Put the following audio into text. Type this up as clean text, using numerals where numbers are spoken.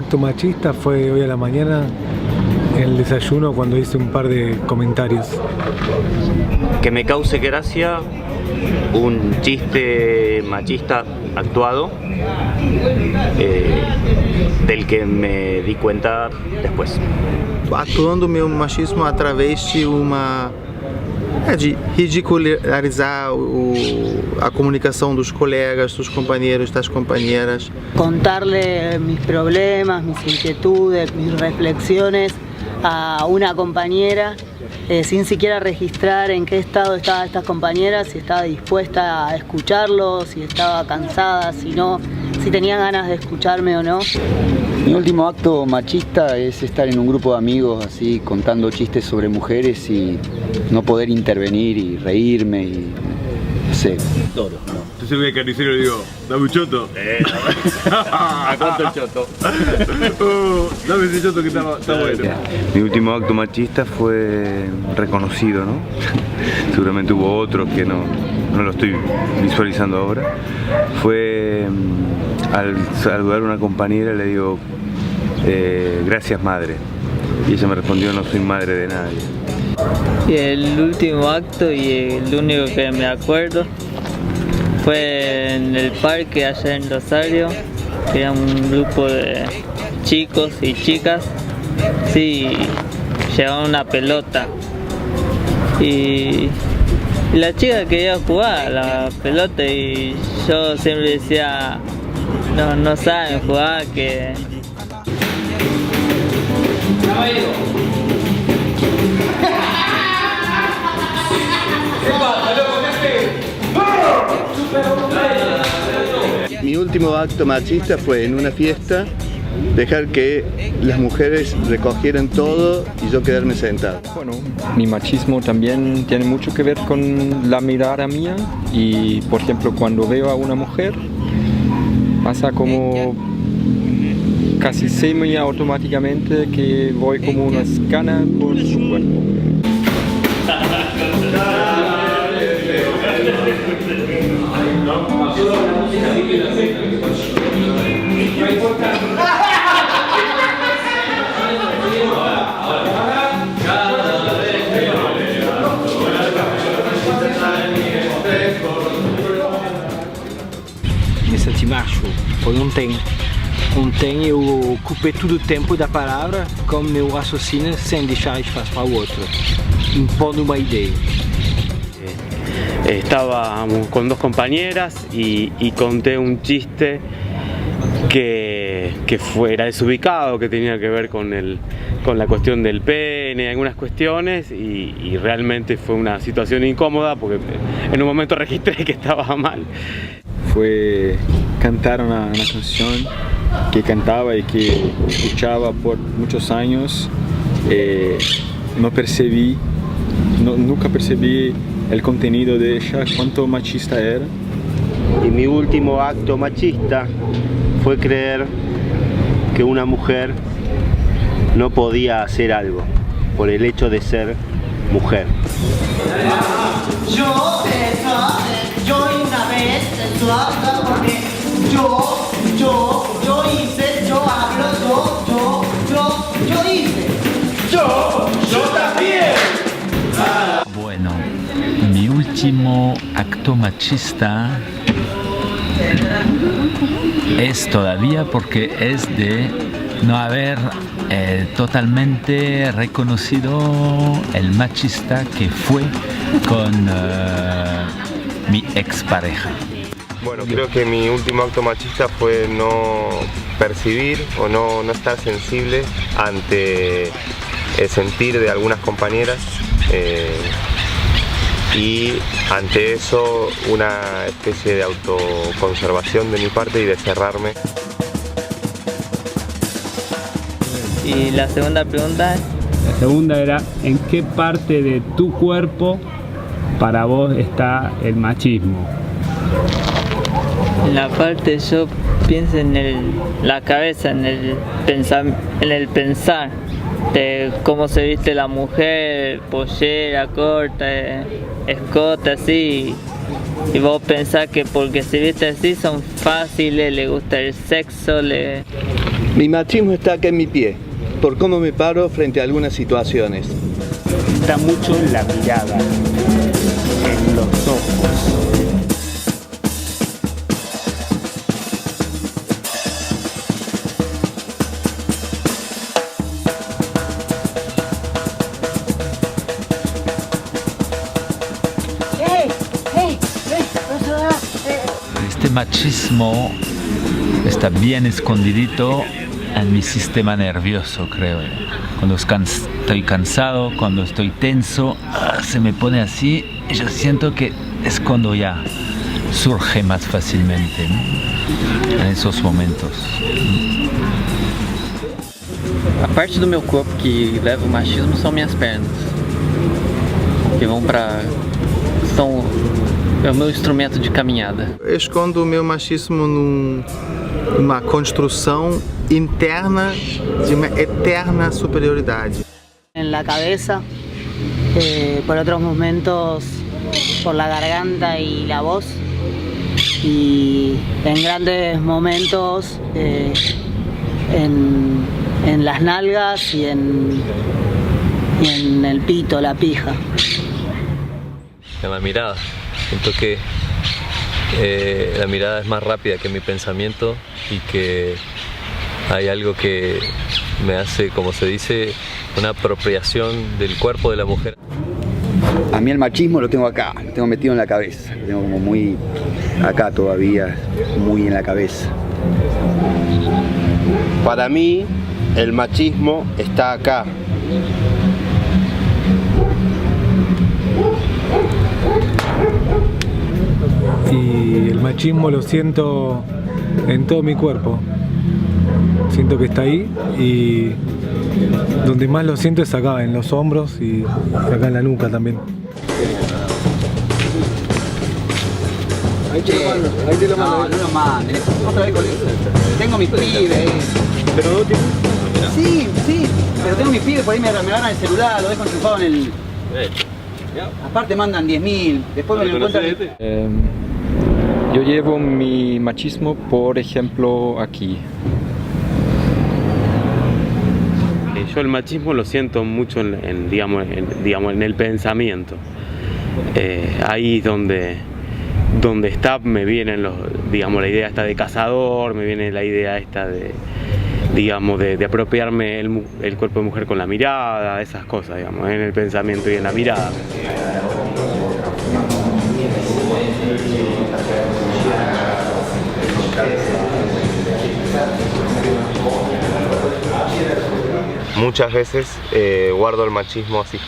acto machista fue hoy a la mañana en el desayuno cuando hice un par de comentarios. Que me cause gracia un chiste machista actuado, del que me di cuenta después. Atuando meu machismo através de de ridicularizar a comunicação dos colegas, dos companheiros, das companheiras. Contarle mis problemas, mis inquietudes, mis reflexiones a una compañera sin siquiera registrar en qué estado estaba esta compañera, si estaba dispuesta a escucharlo, si estaba cansada, si no, si tenía ganas de escucharme o no. Mi último acto machista es estar en un grupo de amigos así contando chistes sobre mujeres y no poder intervenir y reírme y no sé. Todo. Entonces voy al carnicero y le digo, dame un choto. ¿A cuánto el choto? Dame ese choto que está bueno. Mi último acto machista fue reconocido, ¿no? Seguramente hubo otros que no lo estoy visualizando ahora. Fue al saludar a una compañera le digo, gracias madre. Y ella me respondió, no soy madre de nadie. Y el último acto y el único que me acuerdo fue en el parque allá en Rosario, que era un grupo de chicos y chicas, sí, llevaban una pelota y la chica quería jugar a la pelota y yo siempre decía, no saben jugar, que... Mi último acto machista fue en una fiesta dejar que las mujeres recogieran todo y yo quedarme sentado. Bueno, mi machismo también tiene mucho que ver con la mirada mía y, por ejemplo, cuando veo a una mujer pasa como casi semi-automáticamente que voy como una escana por su cuerpo. Me senti macho, foi ontem. Ontem eu ocupei todo o tempo da palavra com meu raciocínio sem deixar espaço para o outro, impondo uma ideia. Estábamos con dos compañeras y conté un chiste que era desubicado, que tenía que ver con la cuestión del pene, algunas cuestiones, y realmente fue una situación incómoda porque en un momento registré que estaba mal. Fue cantar una canción que cantaba y que escuchaba por muchos años. Nunca percibí el contenido de ella, cuánto machista era. Y mi último acto machista fue creer que una mujer no podía hacer algo por el hecho de ser mujer. Yo una vez, porque yo hice, yo hablo, yo hice. Yo también. Bueno, mi último acto machista es todavía porque es de no haber totalmente reconocido el machista que fue con mi expareja. Bueno, creo que mi último acto machista fue no percibir o no estar sensible ante el sentir de algunas compañeras y ante eso una especie de autoconservación de mi parte y de cerrarme. Y la segunda pregunta es... La segunda era, ¿en qué parte de tu cuerpo para vos está el machismo? En la parte, yo pienso en la cabeza, en el pensar de cómo se viste la mujer, pollera, corta, escote, así. Y vos pensás que porque se viste así son fáciles, le gusta el sexo, Mi machismo está acá en mi pie, por cómo me paro frente a algunas situaciones. Está mucho en la mirada, en los ojos. Este machismo está bien escondidito en mi sistema nervioso, creo. Cuando estoy cansado, cuando estoy tenso, se me pone así y yo siento que es cuando ya surge más fácilmente, ¿no? En esos momentos. A parte do meu corpo que leva o machismo são minhas pernas, que vão para... é o meu instrumento de caminhada. Eu escondo o meu machismo numa construção interna de uma eterna superioridade. En la cabeza, por otros momentos por la garganta y la voz, y en grandes momentos en las nalgas y en el pito, la pija. En la mirada, siento que la mirada es más rápida que mi pensamiento y que hay algo que me hace, como se dice, una apropiación del cuerpo de la mujer. A mí el machismo lo tengo acá, lo tengo metido en la cabeza, lo tengo como muy acá todavía, muy en la cabeza. Para mí, el machismo está acá. Y el machismo lo siento en todo mi cuerpo. Siento que está ahí y donde más lo siento es acá, en los hombros y acá en la nuca también. Ahí te lo mando. No lo mandes. Otra vez con eso. Tengo mis pibes. ¿Pero no tienes? Sí, pero tengo mis pibes, por ahí me ganan el celular, lo dejo enchufado en el... Aparte mandan 10.000, después me lo encuentran... Yo llevo mi machismo, por ejemplo, aquí. Yo el machismo lo siento mucho en el pensamiento. Ahí donde está me vienen la idea esta de cazador, me viene la idea esta de apropiarme el cuerpo de mujer con la mirada, esas cosas, en el pensamiento y en la mirada. Muchas veces guardo el machismo así.